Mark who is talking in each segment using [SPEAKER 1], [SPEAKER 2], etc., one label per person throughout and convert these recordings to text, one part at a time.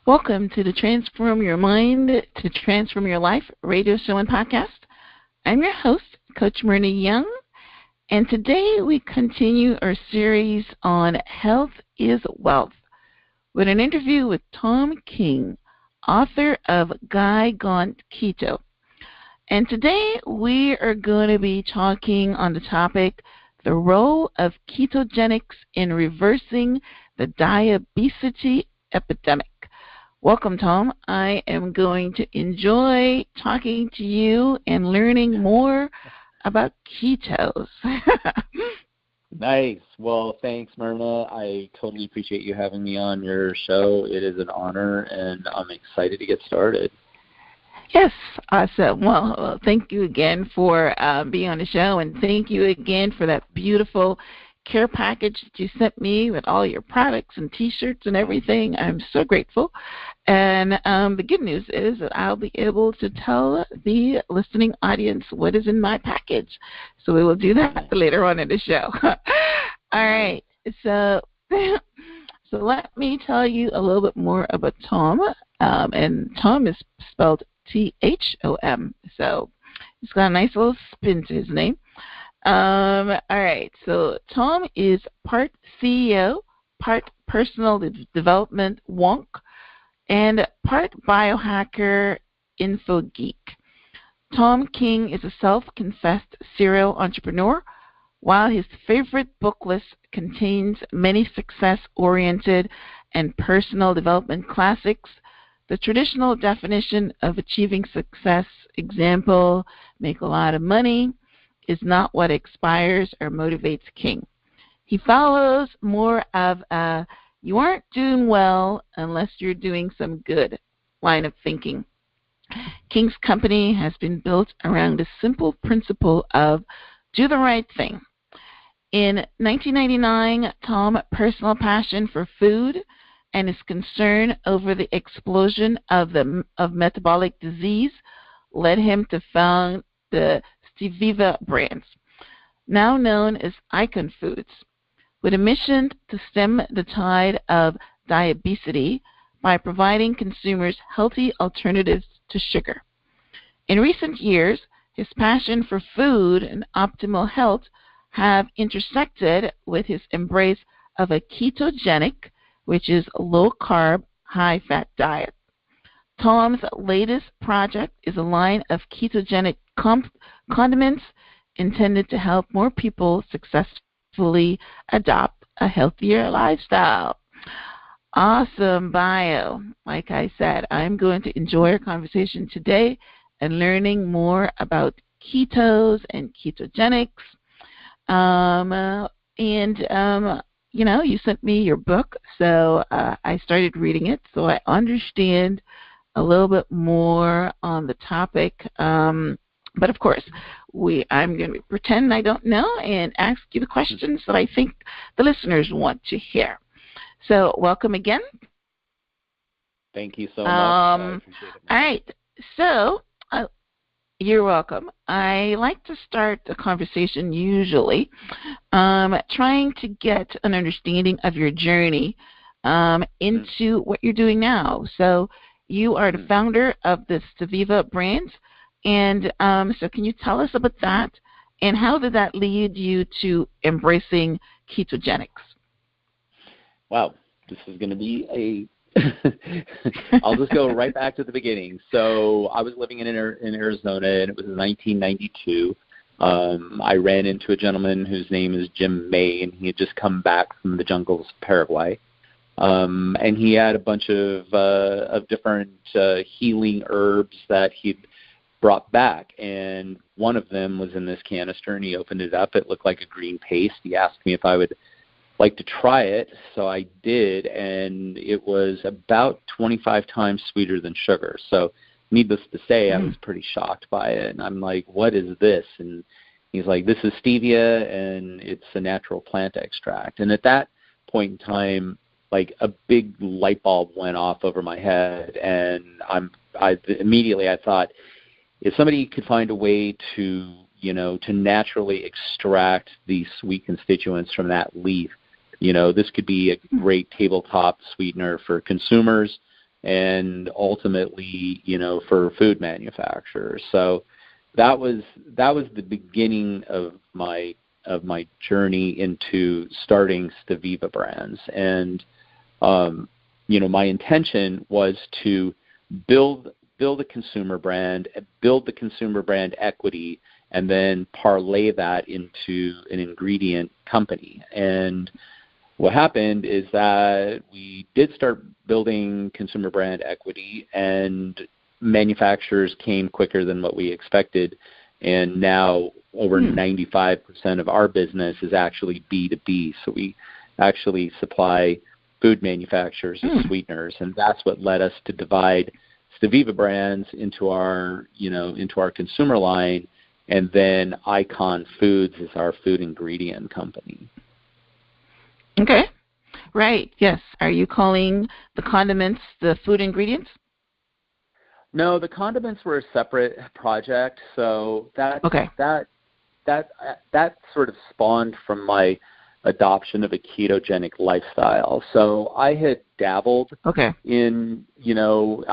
[SPEAKER 1] Welcome to the Transform Your Mind to Transform Your Life radio show and podcast. I'm your host, Coach Myrna Young, and today we continue our series on Health is Wealth with an interview with Thom King, author of Guy Gone Keto. And today we are going to be talking on the topic, the role of ketogenics in reversing the diabetes epidemic. Welcome, Thom. I am going to enjoy talking to you and learning more about ketos.
[SPEAKER 2] Nice. Well, thanks, Myrna. I totally appreciate you having me on your show. It is an honor, and I'm excited to get started.
[SPEAKER 1] Yes, awesome. Well, thank you again for being on the show, and thank you again for that beautiful care package that you sent me with all your products and T-shirts and everything. I'm so grateful. And the good news is that I'll be able to tell the listening audience what is in my package. So we will do that later on in the show. All right. So let me tell you a little bit more about Thom. And Thom is spelled T-H-O-M. So he's got a nice little spin to his name. All right, so Thom is part CEO, part personal development wonk, and part biohacker info geek. Thom King is a self-confessed serial entrepreneur. While his favorite book list contains many success-oriented and personal development classics, the traditional definition of achieving success, example, make a lot of money, is not what inspires or motivates King. He follows more of a you aren't doing well unless you're doing some good line of thinking. King's company has been built around the simple principle of do the right thing. In 1999, Thom's personal passion for food and his concern over the explosion of metabolic disease led him to found the Steviva Brands, now known as Icon Foods, with a mission to stem the tide of diabetes by providing consumers healthy alternatives to sugar. In recent years, his passion for food and optimal health have intersected with his embrace of a ketogenic, which is a low-carb, high-fat diet. Thom's latest project is a line of ketogenic condiments intended to help more people successfully adopt a healthier lifestyle. Awesome bio. Like I said, I'm going to enjoy our conversation today and learning more about ketos and ketogenics. You sent me your book, so I started reading it, so I understand a little bit more on the topic. But of course, I'm going to pretend I don't know and ask you the questions that I think the listeners want to hear. So welcome again.
[SPEAKER 2] Thank you so much. I appreciate it.
[SPEAKER 1] All right. So you're welcome. I like to start the conversation usually trying to get an understanding of your journey into what you're doing now. So you are the founder of the Steviva Brands. And so can you tell us about that, and how did that lead you to embracing ketogenics?
[SPEAKER 2] Wow, this is going to be I'll just go right back to the beginning. So I was living in Arizona, and it was 1992. I ran into a gentleman whose name is Jim May, and he had just come back from the jungles of Paraguay. And he had a bunch of different healing herbs that he'd brought back, and one of them was in this canister, and he opened it up. It looked like a green paste. He asked me if I would like to try it, so I did, and it was about 25 times sweeter than sugar. So needless to say, I was pretty shocked by it, and I'm like, what is this? And he's like, this is stevia, and it's a natural plant extract. And at that point in time, like a big light bulb went off over my head, and I immediately thought, if somebody could find a way to naturally extract the sweet constituents from that leaf, this could be a great tabletop sweetener for consumers, and ultimately, for food manufacturers. So that was the beginning of my journey into starting Steviva Brands. And my intention was to build a consumer brand, build the consumer brand equity, and then parlay that into an ingredient company. And what happened is that we did start building consumer brand equity, and manufacturers came quicker than what we expected. And now over 95% of our business is actually B2B. So we actually supply food manufacturers with sweeteners, and that's what led us to divide Steviva Brands into our consumer line, and then Icon Foods is our food ingredient company.
[SPEAKER 1] Okay. Right. Yes. Are you calling the condiments the food ingredients?
[SPEAKER 2] No, the condiments were a separate project. So that sort of spawned from my adoption of a ketogenic lifestyle. So I had dabbled in keto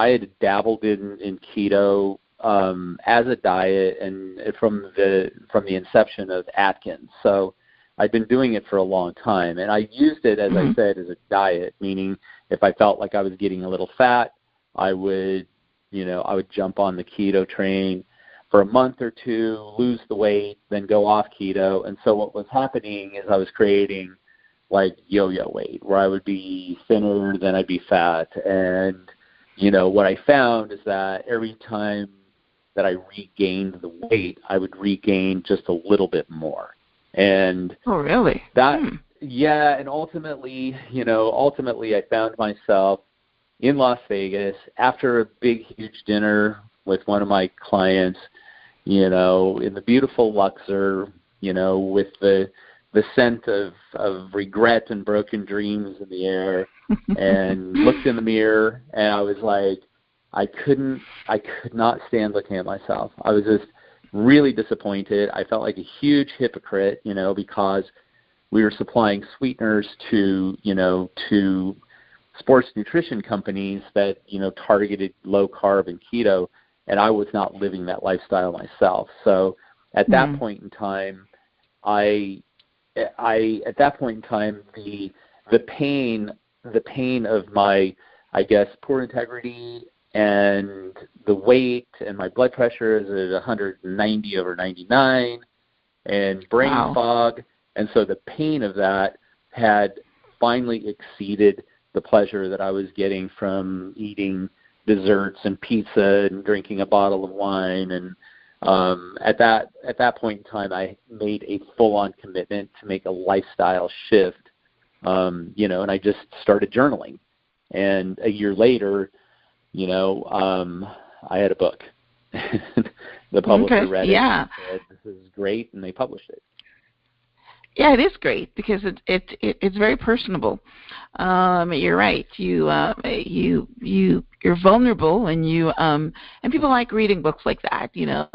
[SPEAKER 2] as a diet, and from the inception of Atkins. So I'd been doing it for a long time, and I used it, as I said, as a diet, meaning if I felt like I was getting a little fat, I would jump on the keto train for a month or two, lose the weight, then go off keto. And so what was happening is I was creating like yo-yo weight, where I would be thinner, then I'd be fat. And, what I found is that every time that I regained the weight, I would regain just a little bit more. And
[SPEAKER 1] oh, really?
[SPEAKER 2] Yeah, and ultimately I found myself in Las Vegas after a big, huge dinner with one of my clients, in the beautiful Luxor, with the scent of regret and broken dreams in the air, and looked in the mirror, and I was like, I could not stand looking at myself. I was just really disappointed. I felt like a huge hypocrite, because we were supplying sweeteners to sports nutrition companies that, targeted low carb and keto, and I was not living that lifestyle myself. So at that point in time, the pain of my, I guess, poor integrity and the weight, and my blood pressure is at 190/99, and brain fog. And so the pain of that had finally exceeded the pleasure that I was getting from eating desserts and pizza and drinking a bottle of wine. And at that point in time, I made a full-on commitment to make a lifestyle shift, and I just started journaling. And a year later, I had a book. The publisher read it and said, "This is great," and they published it.
[SPEAKER 1] Yeah, it is great because it's very personable. You're right. You're vulnerable, and and people like reading books like that. You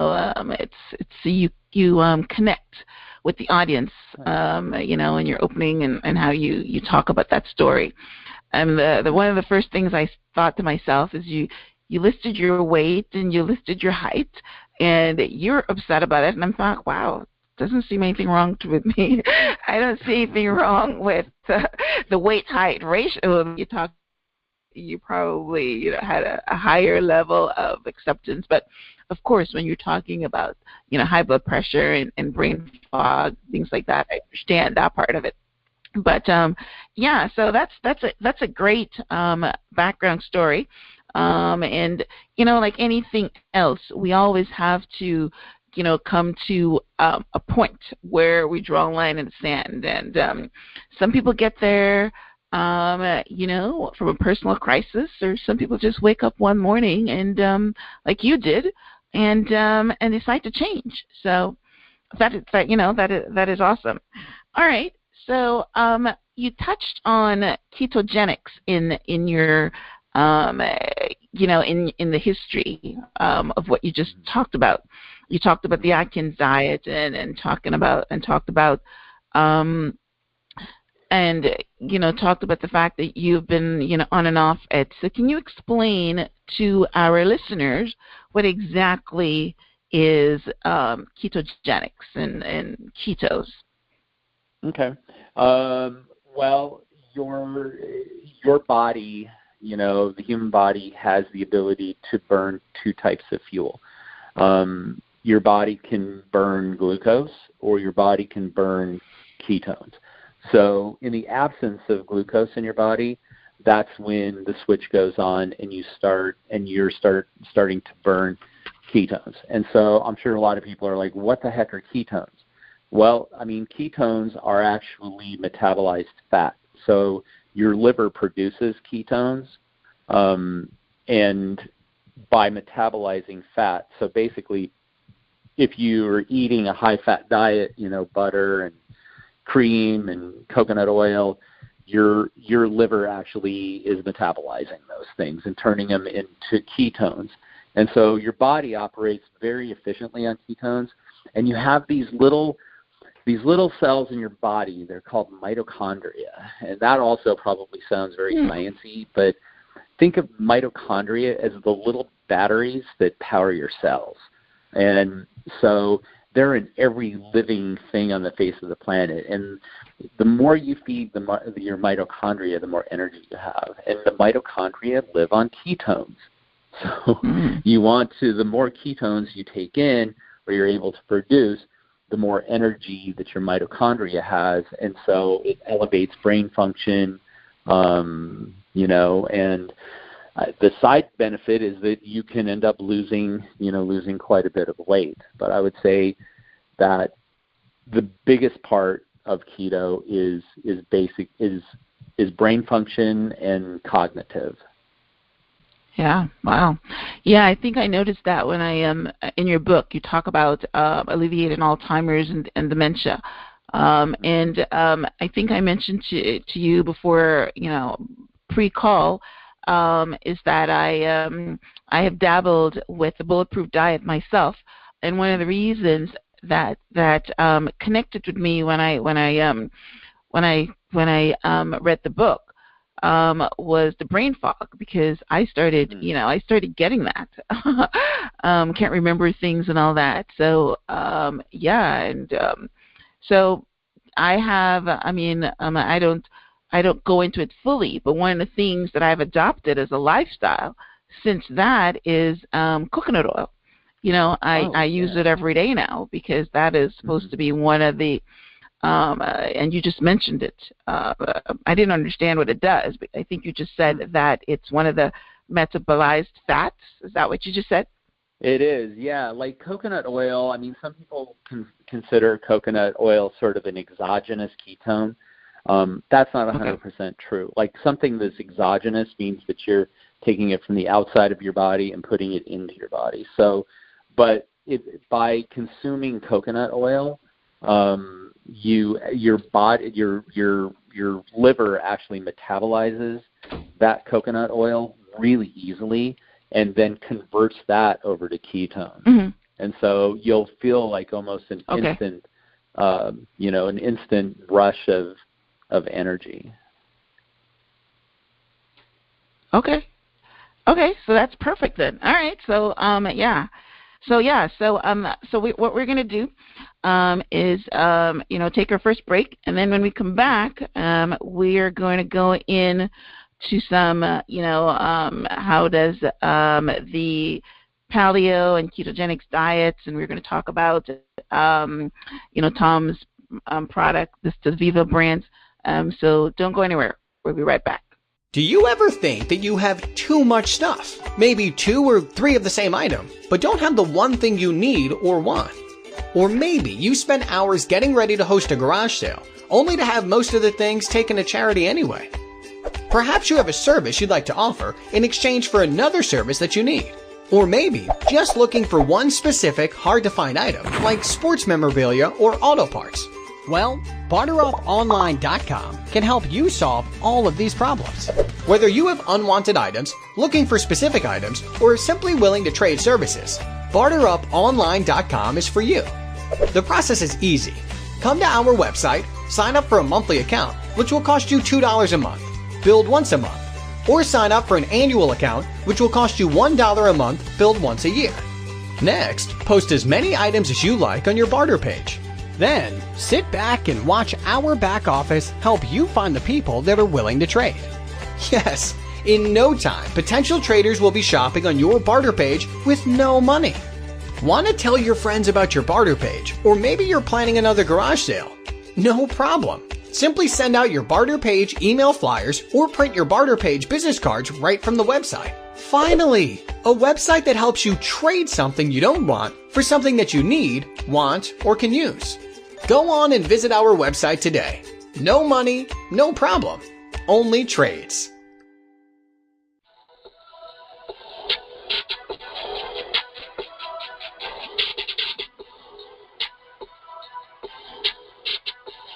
[SPEAKER 1] connect with the audience. In your opening and how you talk about that story. And the one of the first things I thought to myself is you listed your weight and you listed your height, and you're upset about it. And I thought, wow, doesn't seem anything wrong with me. I don't see anything wrong with the weight height ratio. You probably had a higher level of acceptance, but of course, when you're talking about high blood pressure and brain fog, things like that, I understand that part of it. But so that's a great background story, and like anything else, we always have to come to a point where we draw a line in the sand, and some people get there from a personal crisis, or some people just wake up one morning and like you did, and decide to change. So that is awesome. All right. So you touched on ketogenics in your in the history of what you just talked about. You talked about the Atkins diet and talked about and talked about the fact that you've been on and off it. So can you explain to our listeners what exactly is ketogenics and ketos?
[SPEAKER 2] Okay. Well, your body, the human body has the ability to burn two types of fuel. Your body can burn glucose, or your body can burn ketones. So in the absence of glucose in your body, that's when the switch goes on and you're starting to burn ketones. And so I'm sure a lot of people are like, what the heck are ketones? Well, ketones are actually metabolized fat. So your liver produces ketones, and by metabolizing fat, so basically if you're eating a high-fat diet, butter and cream and coconut oil, your liver actually is metabolizing those things and turning them into ketones. And so your body operates very efficiently on ketones, and you have these little cells in your body. They're called mitochondria, and that also probably sounds very sciencey, but think of mitochondria as the little batteries that power your cells. And so they're in every living thing on the face of the planet. And the more you feed your mitochondria, the more energy you have. And the mitochondria live on ketones. So the more ketones you take in or you're able to produce, the more energy that your mitochondria has. And so it elevates brain function, and the side benefit is that you can end up losing quite a bit of weight. But I would say that the biggest part of keto is brain function and cognitive.
[SPEAKER 1] Yeah. Wow. Yeah, I think I noticed that when in your book, you talk about alleviating Alzheimer's and dementia. And I think I mentioned to you before, pre-call, is that I have dabbled with the Bulletproof diet myself, and one of the reasons that connected with me when I read the book was the brain fog, because I started getting that. Can't remember things and all that. So so I have. I don't go into it fully, but one of the things that I've adopted as a lifestyle since that is coconut oil. I use it every day now, because that is supposed to be one of the, and you just mentioned it. I didn't understand what it does, but I think you just said that it's one of the metabolized fats. Is that what you just said?
[SPEAKER 2] It is, yeah. Like coconut oil, some people consider coconut oil sort of an exogenous ketone. That's not 100% true. Like something that's exogenous means that you're taking it from the outside of your body and putting it into your body. So, but by consuming coconut oil, your liver actually metabolizes that coconut oil really easily, and then converts that over to ketones. Mm-hmm. And so you'll feel like almost an instant, an instant rush of energy. Okay, so that's perfect then. All right, so what we're gonna do is take our first break, and then when we come back, we are going to go in to some how does the paleo and ketogenic diets, and we're going to talk about Thom's product, the Steviva Brands. So don't go anywhere. We'll be right back.
[SPEAKER 3] Do you ever think that you have too much stuff? Maybe 2 or 3 of the same item, but don't have the one thing you need or want? Or maybe you spend hours getting ready to host a garage sale, only to have most of the things taken to charity anyway. Perhaps you have a service you'd like to offer in exchange for another service that you need. Or maybe just looking for one specific hard-to-find item, like sports memorabilia or auto parts. Well, BarterUpOnline.com can help you solve all of these problems. Whether you have unwanted items, looking for specific items, or simply willing to trade services, BarterUpOnline.com is for you. The process is easy. Come to our website, Sign up for a monthly account, which will cost you $2 a month, billed once a month. Or sign up for an annual account, which will cost you $1 a month, billed once a year. Next, post as many items as you like on your barter page. Then, sit back and watch our back office help you find the people that are willing to trade. Yes, in no time, potential traders will be shopping on your barter page with no money. Want to tell your friends about your barter page, or maybe you're planning another garage sale? No problem. Simply send out your barter page email flyers or print your barter page business cards right from the website. Finally, a website that helps you trade something you don't want for something that you need, want, or can use. Go on and visit our website today. No money, no problem. Only trades.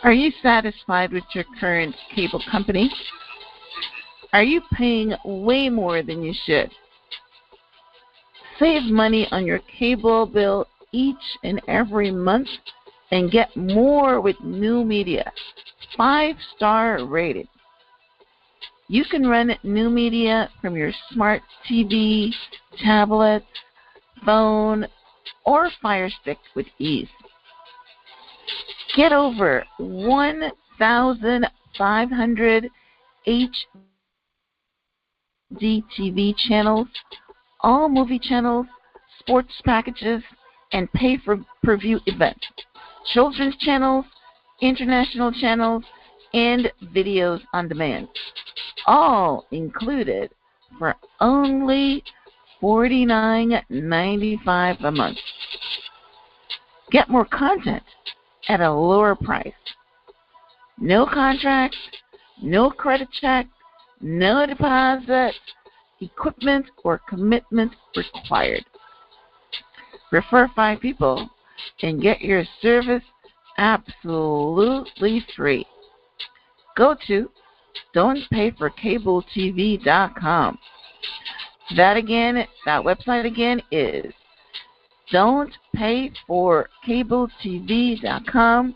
[SPEAKER 1] Are you satisfied with your current cable company? Are you paying way more than you should? Save money on your cable bill each and every month and get more with New Media, 5-star rated. You can run New Media from your smart TV, tablet, phone, or Fire Stick with ease. Get over 1,500 HD TV channels, all movie channels, sports packages, and pay-per-view events, children's channels, international channels, and videos on demand, all included for only $49.95 a month. Get more content at a lower price. No contract, no credit check, no deposit, equipment, or commitment required. Refer 5 people and get your service absolutely free. Go to don'tpayforcabletv.com. That website again is don'tpayforcabletv.com,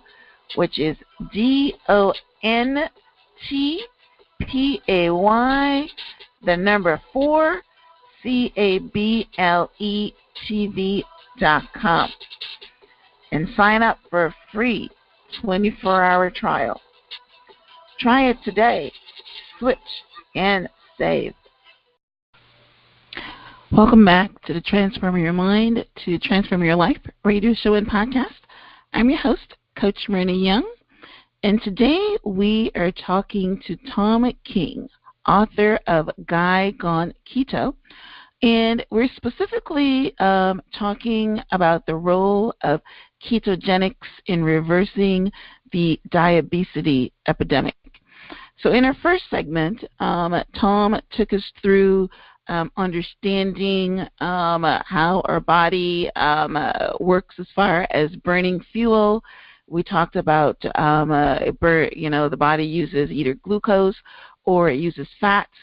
[SPEAKER 1] which is DONTPAY, the number 4, CABLETV.com, and sign up for a free 24-hour trial. Try it today. Switch and save. Welcome back to the Transform Your Mind to Transform Your Life radio show and podcast. I'm your host, Coach Marina Young, and today we are talking to Thom King, author of Guy Gone Keto, and we're specifically talking about the role of ketogenics in reversing the diabetes epidemic. So in our first segment, Thom took us through understanding how our body works as far as burning fuel. We talked about the body uses either glucose or it uses fats,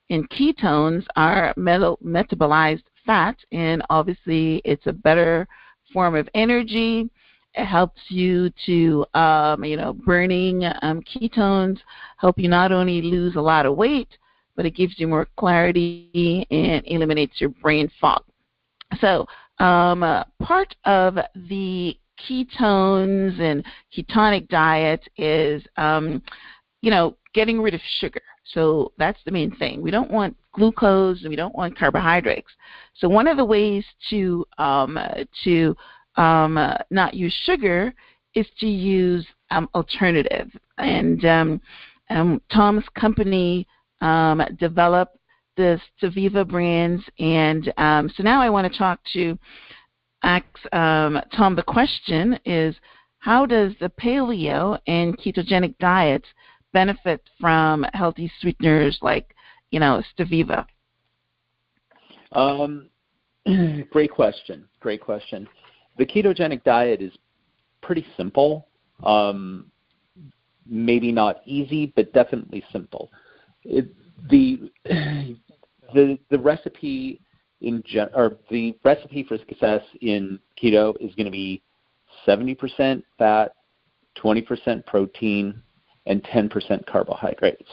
[SPEAKER 1] and ketones are metabolized fat, and obviously it's a better form of energy. It helps you to burning ketones help you not only lose a lot of weight, but it gives you more clarity and eliminates your brain fog. So part of the ketones and ketonic diet is, getting rid of sugar. So that's the main thing. We don't want glucose and we don't want carbohydrates. So one of the ways to not use sugar is to use alternative. And Thom's company developed the Steviva Brands, and so now I want to ask Thom the question is, how does the paleo and ketogenic diets benefit from healthy sweeteners like Steviva?
[SPEAKER 2] Great question. The ketogenic diet is pretty simple. Maybe not easy, but definitely simple. The recipe the recipe for success in keto is going to be 70% fat, 20% protein, and 10% carbohydrates.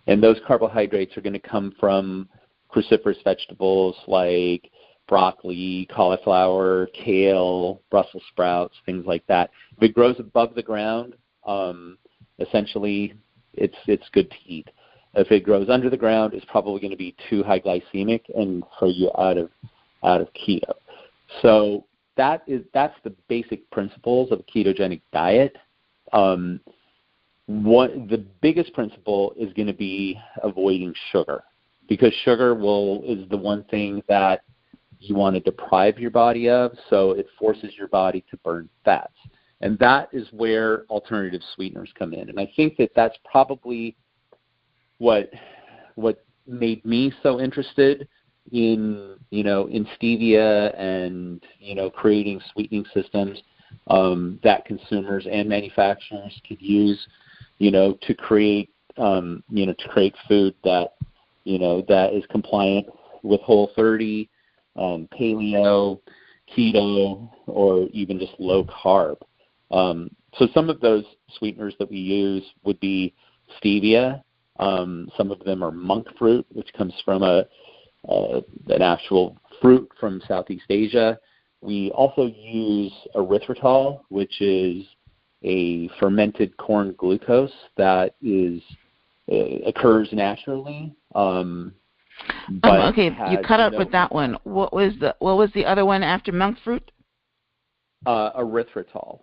[SPEAKER 2] And those carbohydrates are going to come from cruciferous vegetables like broccoli, cauliflower, kale, Brussels sprouts, things like that. If it grows above the ground, essentially it's good to eat. If it grows under the ground, it's probably going to be too high glycemic and throw you out of keto. So that's the basic principles of a ketogenic diet. The biggest principle is going to be avoiding sugar, because sugar is the one thing that you want to deprive your body of, so it forces your body to burn fats. And that is where alternative sweeteners come in. And I think that's probably what made me so interested in stevia and, creating sweetening systems that consumers and manufacturers could use, to create food that is compliant with Whole30, paleo, keto, or even just low carb. So some of those sweeteners that we use would be stevia. Some of them are monk fruit, which comes from an actual fruit from Southeast Asia. We also use erythritol, which is a fermented corn glucose that occurs naturally.
[SPEAKER 1] Okay, you cut out with that one. What was the other one after monk fruit?
[SPEAKER 2] Erythritol.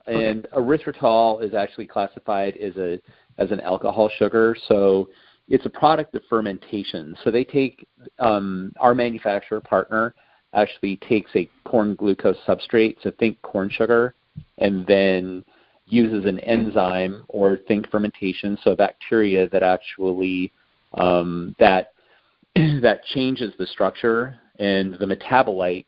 [SPEAKER 1] Okay.
[SPEAKER 2] And erythritol is actually classified as an alcohol sugar, so it's a product of fermentation. So they take our manufacturer partner actually takes a corn glucose substrate, so think corn sugar, and then uses an enzyme, or think fermentation, so bacteria that actually that changes the structure and the metabolite.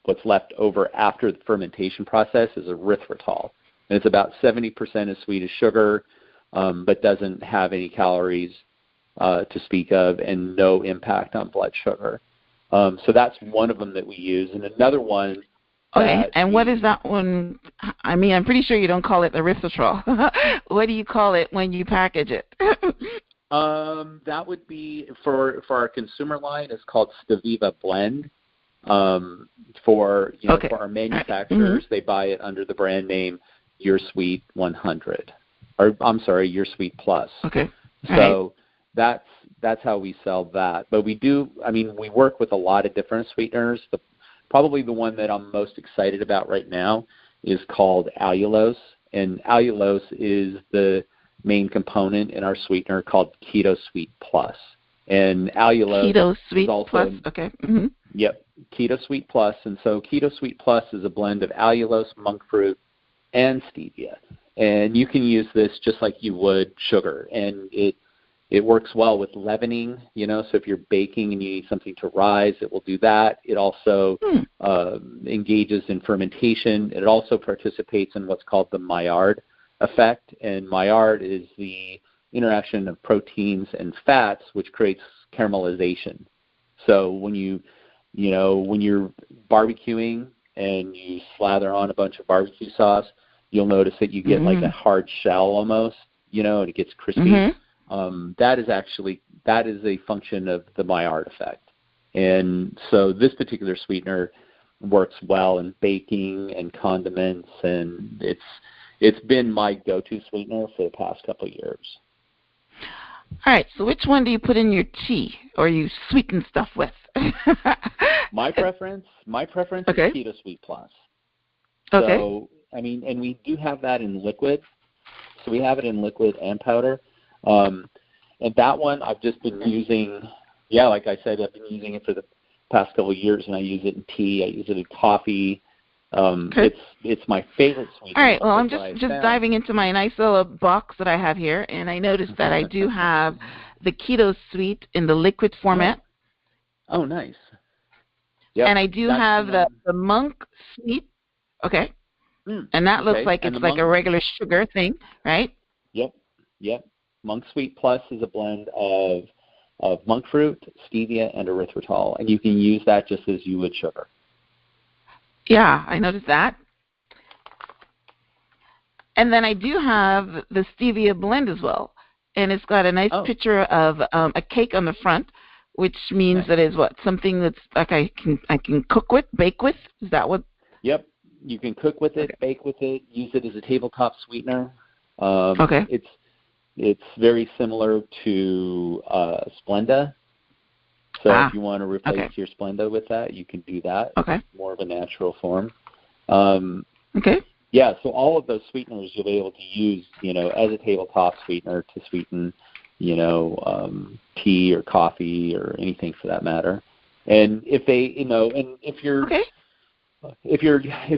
[SPEAKER 2] What's left over after the fermentation process is erythritol. And it's about 70% as sweet as sugar, but doesn't have any calories to speak of, and no impact on blood sugar. So that's one of them that we use. And another one.
[SPEAKER 1] Okay, and what is that one? I mean, I'm pretty sure you don't call it erythritol. What do you call it when you package it?
[SPEAKER 2] That would be, for our consumer line, it's called Steviva Blend. For our manufacturers, they buy it under the brand name Your Sweet 100, or I'm sorry, Your Sweet Plus.
[SPEAKER 1] Okay.
[SPEAKER 2] So that's how we sell that. But we work with a lot of different sweeteners. Probably the one that I'm most excited about right now is called allulose, and allulose is the main component in our sweetener called Keto Sweet Plus. And allulose
[SPEAKER 1] Keto Sweet
[SPEAKER 2] is also,
[SPEAKER 1] Plus. Okay. Mm-hmm.
[SPEAKER 2] Yep, Keto Sweet Plus. And so Keto Sweet Plus is a blend of allulose, monk fruit, and stevia. And you can use this just like you would sugar. And it works well with leavening, so if you're baking and you need something to rise, it will do that. It also engages in fermentation. It also participates in what's called the Maillard effect. And Maillard is the interaction of proteins and fats, which creates caramelization. So when when you're barbecuing and you slather on a bunch of barbecue sauce, you'll notice that you get like a hard shell almost, and it gets crispy.
[SPEAKER 1] Mm-hmm.
[SPEAKER 2] That is a function of the Maillard effect. And so this particular sweetener works well in baking and condiments, and it's been my go-to sweetener for the past couple of years.
[SPEAKER 1] All right, so which one do you put in your tea or you sweeten stuff with?
[SPEAKER 2] My preference
[SPEAKER 1] okay.
[SPEAKER 2] is Keto Sweet Plus.
[SPEAKER 1] Okay.
[SPEAKER 2] So, and we do have that in liquid. So we have it in liquid and powder. And that one I've just been using, like I said, I've been using it for the past couple of years, and I use it in tea, I use it in coffee.
[SPEAKER 1] Okay.
[SPEAKER 2] It's my favorite sweetener. All
[SPEAKER 1] right, well, I'm just diving into my nice little box that I have here, and I noticed that I do have the Keto Sweet in the liquid format.
[SPEAKER 2] Oh, nice. Yep,
[SPEAKER 1] and I do have the monk sweet. Okay. And that looks like it's like a regular sugar thing, right?
[SPEAKER 2] Yep. Monk Sweet Plus is a blend of monk fruit, stevia, and erythritol, and you can use that just as you would sugar.
[SPEAKER 1] Yeah, I noticed that. And then I do have the stevia blend as well, and it's got a nice picture of a cake on the front, which means that it's what, something that's like I can cook with, bake with. Is that what?
[SPEAKER 2] Yep, you can cook with it, bake with it, use it as a tabletop sweetener. It's very similar to Splenda. So if you want to replace your Splenda with that, you can do that.
[SPEAKER 1] Okay.
[SPEAKER 2] It's more of a natural form. Yeah, so all of those sweeteners you'll be able to use, as a tabletop sweetener to sweeten, tea or coffee or anything for that matter. And if they, and if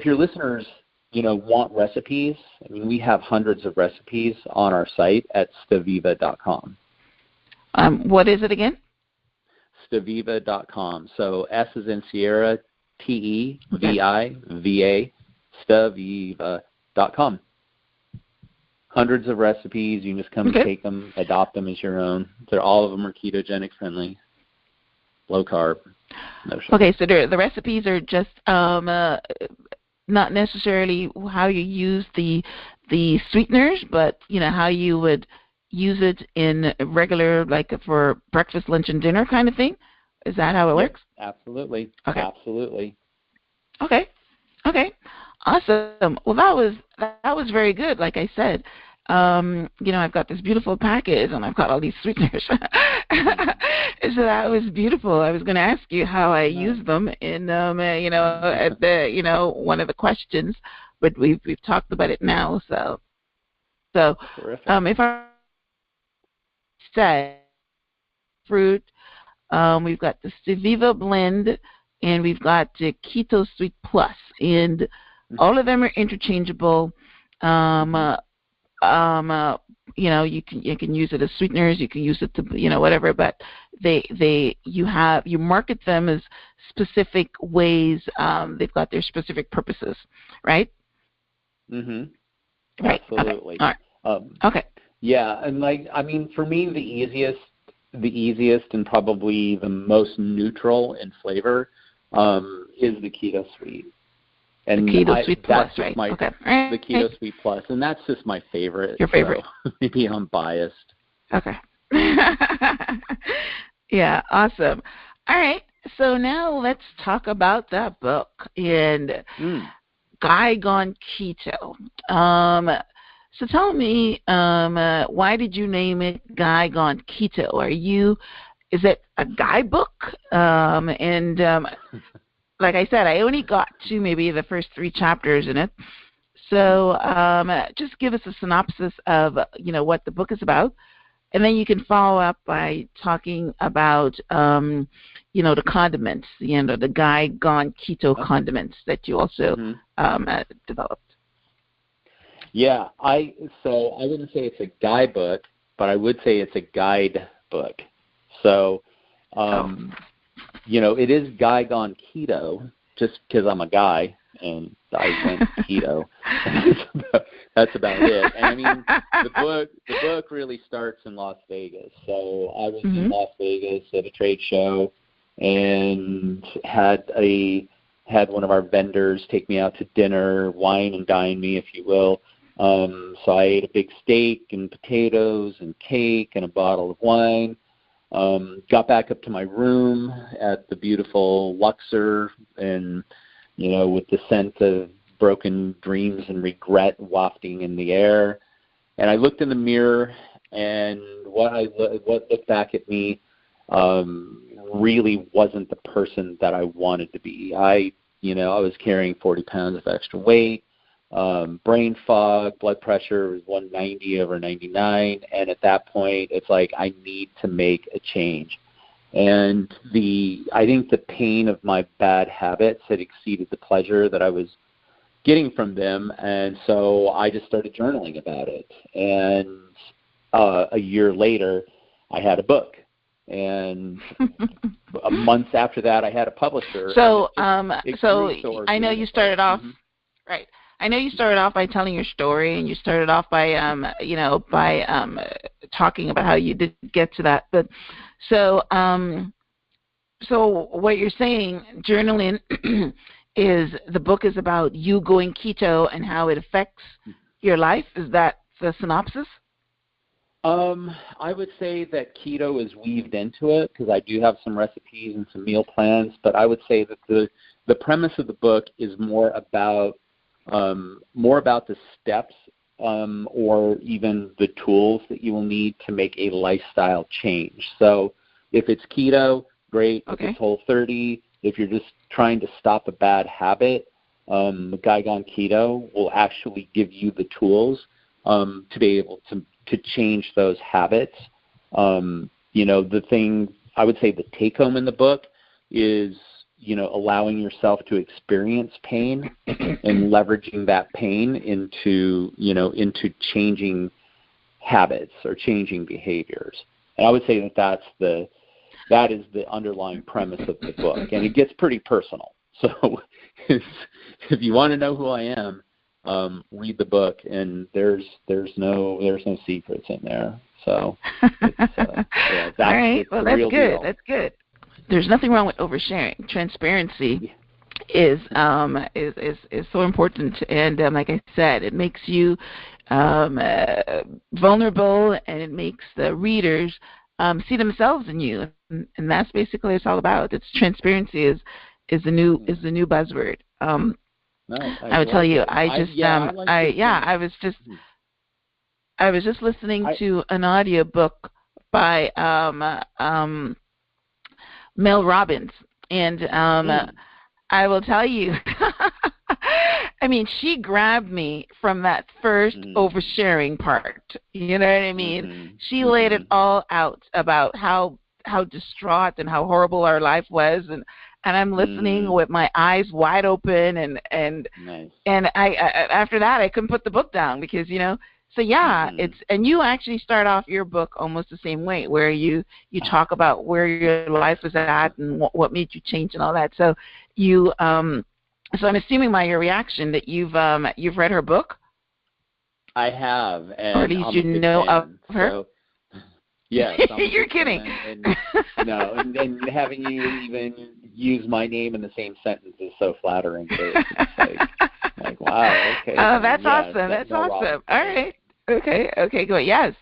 [SPEAKER 2] your listeners, want recipes, I mean, we have hundreds of recipes on our site at steviva.com.
[SPEAKER 1] What is it again?
[SPEAKER 2] Steviva.com. So S is in Sierra, Teviva, Steviva.com. Hundreds of recipes. You can just come and take them, adopt them as your own. All of them are ketogenic friendly, low carb, no sugar.
[SPEAKER 1] Okay, so the recipes are just not necessarily how you use the sweeteners, but how you would use it in regular, like for breakfast, lunch, and dinner kind of thing. Is that how it works?
[SPEAKER 2] Absolutely.
[SPEAKER 1] Okay.
[SPEAKER 2] Absolutely.
[SPEAKER 1] Okay. Awesome. Well, that was very good. Like I said, I've got this beautiful package and I've got all these sweeteners. So that was beautiful. I was going to ask you how I use them in, at the, one of the questions, but we've talked about it now. So if I say fruit, we've got the Steviva blend and we've got the Keto Sweet Plus, and all of them are interchangeable. You can use it as sweeteners, you can use it to whatever, but you market them as specific ways. They've got their specific purposes, right?
[SPEAKER 2] Mhm.
[SPEAKER 1] Right.
[SPEAKER 2] Absolutely.
[SPEAKER 1] Okay. All right. Okay.
[SPEAKER 2] Yeah, and for me the easiest and probably the most neutral in flavor is the Keto Sweet. And
[SPEAKER 1] the Keto Sweet Plus, right?
[SPEAKER 2] The Keto Sweet Plus, and that's just my favorite.
[SPEAKER 1] Your favorite?
[SPEAKER 2] So maybe I'm biased.
[SPEAKER 1] Okay. Yeah, awesome. All right, so now let's talk about that book and Guy Gone Keto. So tell me, why did you name it Guy Gone Keto? Is it a guidebook? Like I said, I only got to maybe the first 3 chapters in it. So just give us a synopsis of, what the book is about. And then you can follow up by talking about, the condiments, the Guy Gone Keto condiments that you also developed.
[SPEAKER 2] Yeah, I wouldn't say it's a guidebook, but I would say it's a guide book. So, it is Guy Gone Keto, just because I'm a guy and I went keto. That's about it. And I mean, the book really starts in Las Vegas. So I was in Las Vegas at a trade show and had one of our vendors take me out to dinner, wine and dine me, if you will. So I ate a big steak and potatoes and cake and a bottle of wine. Got back up to my room at the beautiful Luxor and, with the scent of broken dreams and regret wafting in the air. And I looked in the mirror, and what looked back at me really wasn't the person that I wanted to be. I was carrying 40 pounds of extra weight. Brain fog, blood pressure was 190 over 99, and at that point it's like I need to make a change. And I think the pain of my bad habits had exceeded the pleasure that I was getting from them, and so I just started journaling about it. And a year later I had a book, and months after that I had a publisher.
[SPEAKER 1] So I know you started off right. I know you started off by telling your story, and you started off by, talking about how you did get to that. But so what you're saying, journaling, is the book is about you going keto and how it affects your life? Is that the synopsis?
[SPEAKER 2] I would say that keto is weaved into it because I do have some recipes and some meal plans, but I would say that the premise of the book is more about the steps or even the tools that you will need to make a lifestyle change. So if it's keto, great.
[SPEAKER 1] Okay.
[SPEAKER 2] If it's Whole30, if you're just trying to stop a bad habit, Guy-Gone Keto will actually give you the tools to be able to change those habits. The thing, I would say the take-home in the book is, allowing yourself to experience pain and leveraging that pain into changing habits or changing behaviors. And I would say that is the underlying premise of the book. And it gets pretty personal. So if you want to know who I am, read the book, and there's no secrets in there. So it's, that's
[SPEAKER 1] all right. Well, that's good.
[SPEAKER 2] Deal.
[SPEAKER 1] That's good. There's nothing wrong with oversharing. Transparency is so important, and like I said, it makes you vulnerable, and it makes the readers see themselves in you, and that's basically what it's all about. It's transparency is the new buzzword.
[SPEAKER 2] Nice.
[SPEAKER 1] I would tell you, I was just listening to an audiobook by Mel Robbins, and I will tell you, I mean, she grabbed me from that first oversharing part. You know what I mean?
[SPEAKER 2] Mm-hmm.
[SPEAKER 1] She laid it all out about how distraught and how horrible our life was, and I'm listening with my eyes wide open, and
[SPEAKER 2] nice.
[SPEAKER 1] And I after that I couldn't put the book down because so yeah, it's, and you actually start off your book almost the same way, where you talk about where your life was at and what made you change and all that. So so I'm assuming by your reaction that you've read her book.
[SPEAKER 2] I have, and
[SPEAKER 1] or at least you know of her.
[SPEAKER 2] So, yes,
[SPEAKER 1] you're kidding.
[SPEAKER 2] And having you even use my name in the same sentence is so flattering. It's like wow, okay.
[SPEAKER 1] Oh, that's awesome. That's awesome. All right. Okay, good. Yes.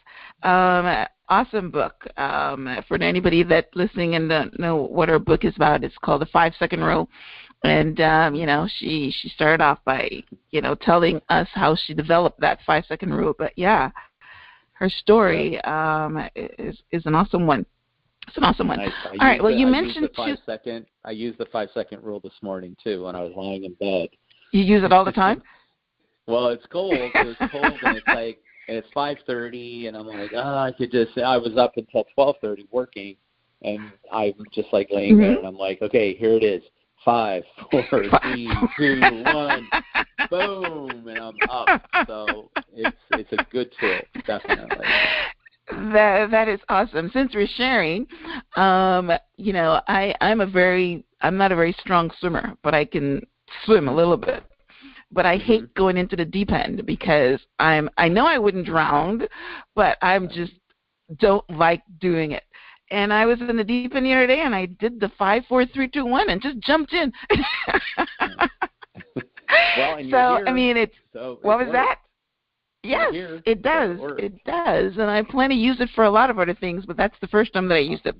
[SPEAKER 1] Awesome book. For anybody that's listening and don't know what her book is about, it's called The 5-Second Rule. And, she started off by, telling us how she developed that 5-second rule. But, yeah, her story is an awesome one. It's an awesome one.
[SPEAKER 2] Nice.
[SPEAKER 1] All right, well, you mentioned
[SPEAKER 2] I used the 5-second rule this morning, too, when I was lying in bed.
[SPEAKER 1] You use it all the time?
[SPEAKER 2] Well, it's cold. It's cold, and it's like, and it's 5:30, and I'm like, I was up until 12:30 working, and I'm just like laying there, and I'm like, okay, here it is, 5, 4, 3, 2, 1, boom, and I'm up. So it's a good tool, definitely.
[SPEAKER 1] That is awesome. Since we're sharing, I'm not a very strong swimmer, but I can swim a little bit. But I hate going into the deep end because I know I wouldn't drown, but I'm just don't like doing it. And I was in the deep end the other day, and I did the 5, 4, 3, 2, 1, and just jumped in.
[SPEAKER 2] Well, and
[SPEAKER 1] so
[SPEAKER 2] here,
[SPEAKER 1] I mean, what was that? Yes, it does. It does, and I plan to use it for a lot of other things, but that's the first time that I used it.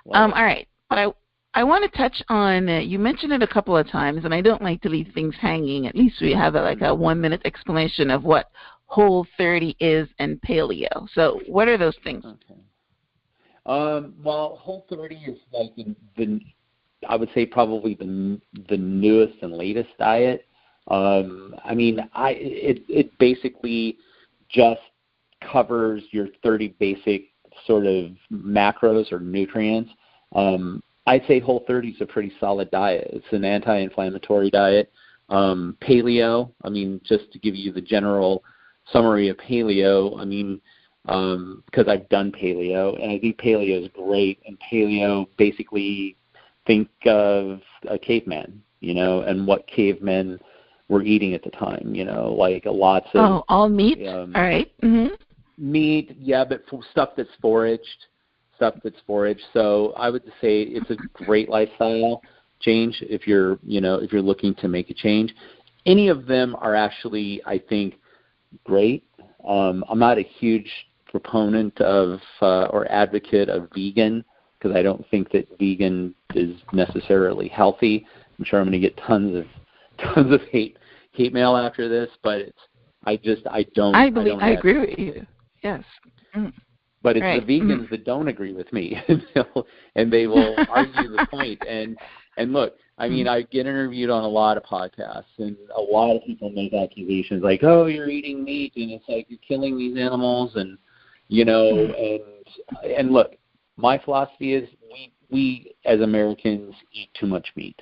[SPEAKER 1] All right, but I want to touch on, you mentioned it a couple of times, and I don't like to leave things hanging. At least we have a 1-minute explanation of what Whole30 is and paleo. So what are those things?
[SPEAKER 2] Okay. Well, Whole30 is like I would say probably the newest and latest diet. It basically just covers your 30 basic sort of macros or nutrients. I'd say Whole30 is a pretty solid diet. It's an anti-inflammatory diet. Paleo, just to give you the general summary of paleo, because I've done paleo, and I think paleo is great. And paleo, basically, think of a caveman, and what cavemen were eating at the time, like lots of...
[SPEAKER 1] all meat? All right. Mm-hmm.
[SPEAKER 2] Meat, yeah, but stuff that's foraged. So I would say it's a great lifestyle change if you're looking to make a change. Any of them are actually, I think, great. I'm not a huge proponent of or advocate of vegan because I don't think that vegan is necessarily healthy. I'm sure I'm going to get tons of hate mail after this, but I
[SPEAKER 1] agree with you. Yes. Mm.
[SPEAKER 2] But it's
[SPEAKER 1] right.
[SPEAKER 2] the vegans that don't agree with me, and they will argue the point. And look, I mean, I get interviewed on a lot of podcasts, and a lot of people make accusations like, "Oh, you're eating meat, and it's like you're killing these animals," and and look, my philosophy is we as Americans eat too much meat,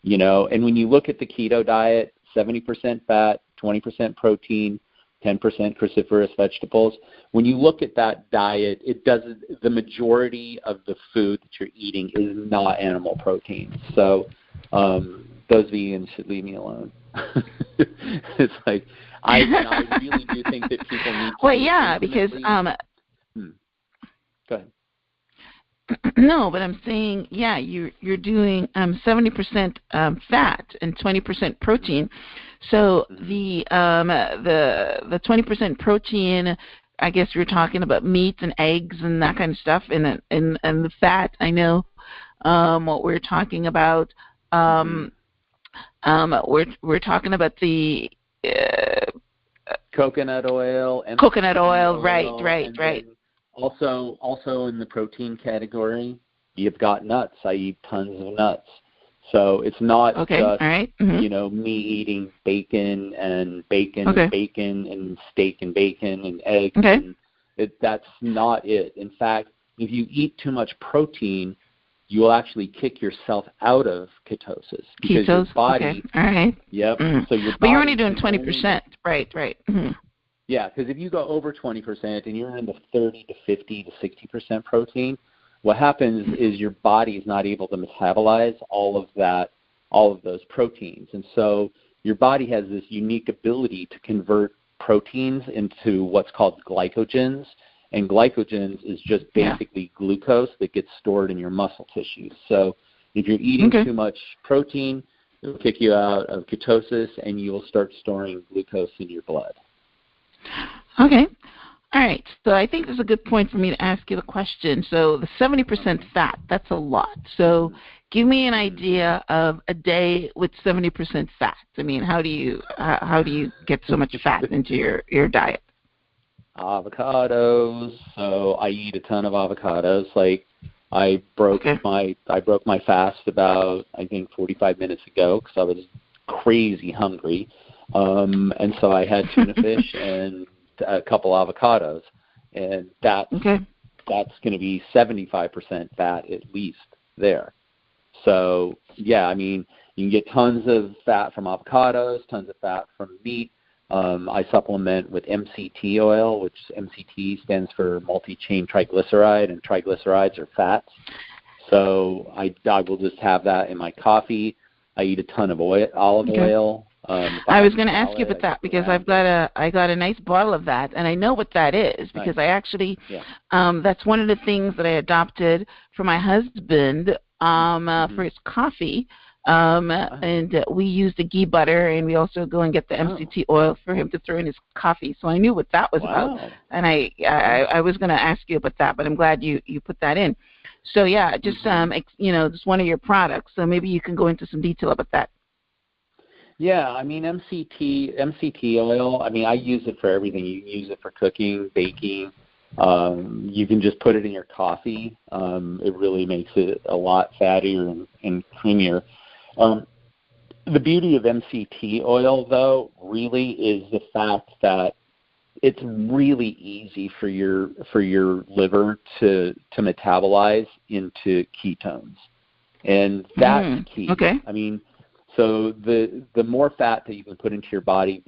[SPEAKER 2] and when you look at the keto diet, 70% fat, 20% protein, 10% cruciferous vegetables. When you look at that diet, the majority of the food that you're eating is not animal protein. So those vegans should leave me alone. It's like I really do think that people need to.
[SPEAKER 1] Well, yeah, because
[SPEAKER 2] Go ahead.
[SPEAKER 1] No, but I'm saying, yeah, you're doing 70% fat and 20% protein. So the 20% protein, I guess you're talking about meats and eggs and that kind of stuff, and the fat. I know what we're talking about. We're talking about the
[SPEAKER 2] coconut oil.
[SPEAKER 1] Coconut oil, right.
[SPEAKER 2] Also in the protein category, you've got nuts. I eat tons of nuts. So it's not just, me eating bacon and bacon and steak and bacon and eggs.
[SPEAKER 1] Okay.
[SPEAKER 2] And that's not it. In fact, if you eat too much protein, you will actually kick yourself out of ketosis. Because your body,
[SPEAKER 1] okay. All right.
[SPEAKER 2] Yep.
[SPEAKER 1] Mm-hmm.
[SPEAKER 2] So your body,
[SPEAKER 1] but you're only doing 20%. Right. Mm-hmm.
[SPEAKER 2] Yeah, because if you go over 20% and you're in the 30 to 50 to 60% protein, what happens is your body is not able to metabolize all of those proteins. And so your body has this unique ability to convert proteins into what's called glycogens. And glycogens is just basically glucose that gets stored in your muscle tissues. So if you're eating too much protein, it will kick you out of ketosis and you will start storing glucose in your blood.
[SPEAKER 1] Okay. All right. So I think this is a good point for me to ask you the question. So the 70% fat, that's a lot. So give me an idea of a day with 70% fat. I mean, how do you get so much fat into your diet?
[SPEAKER 2] Avocados. So I eat a ton of avocados. Like I broke my fast about, I think, 45 minutes ago because I was crazy hungry. And so I had tuna fish and a couple avocados, and that's going to be 75% fat at least there. So, yeah, I mean, you can get tons of fat from avocados, tons of fat from meat. I supplement with MCT oil, which MCT stands for multi-chain triglyceride, and triglycerides are fats. So I will just have that in my coffee. I eat a ton of olive oil.
[SPEAKER 1] I was going to ask you about that because I got a nice bottle of that, and I know what that is because I actually that's one of the things that I adopted for my husband for his coffee, and we use the ghee butter, and we also go and get the MCT oil for him to throw in his coffee. So I knew what that was about, and I was going to ask you about that, but I'm glad you put that in. So yeah, just just one of your products. So maybe you can go into some detail about that.
[SPEAKER 2] Yeah, I mean, MCT oil, I mean, I use it for everything. You can use it for cooking, baking. You can just put it in your coffee. It really makes it a lot fattier and creamier. The beauty of MCT oil, though, really is the fact that it's really easy for your liver to metabolize into ketones. And that's key.
[SPEAKER 1] Okay.
[SPEAKER 2] I mean, so the more fat that you can put into your body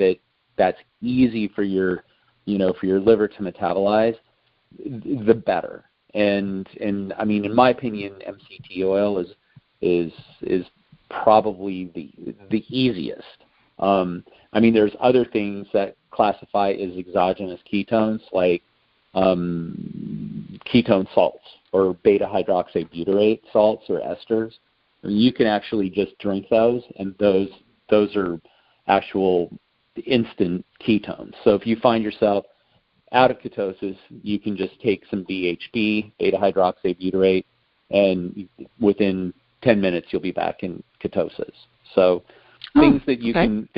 [SPEAKER 2] that's easy for your liver to metabolize, the better. And I mean, in my opinion, MCT oil is probably the easiest. I mean, there's other things that classify as exogenous ketones, like ketone salts or beta hydroxybutyrate salts or esters. You can actually just drink those, and those are actual instant ketones. So if you find yourself out of ketosis, you can just take some BHB, beta-hydroxybutyrate, and within 10 minutes you'll be back in ketosis. So things that you can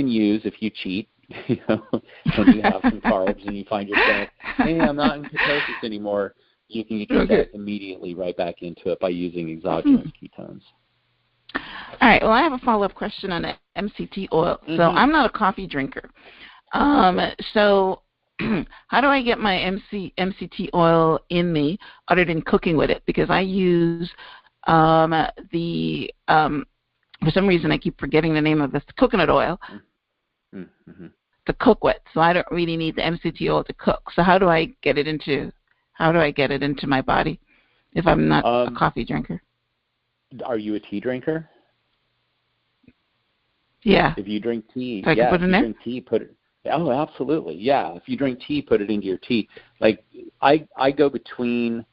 [SPEAKER 2] use if you cheat, when you have some carbs and you find yourself, hey, I'm not in ketosis anymore, you can get that immediately right back into it by using exogenous ketones.
[SPEAKER 1] All right. Well, I have a follow-up question on the MCT oil. So I'm not a coffee drinker. So how do I get my MCT oil in me other than cooking with it? Because I use for some reason I keep forgetting the name of this coconut oil to cook with. So I don't really need the MCT oil to cook. So how do I get it into my body if I'm not a coffee drinker?
[SPEAKER 2] Are you a tea drinker?
[SPEAKER 1] Yeah.
[SPEAKER 2] If you drink tea,
[SPEAKER 1] drink tea,
[SPEAKER 2] put it. Oh, absolutely. Yeah. If you drink tea, put it into your tea. Like I go between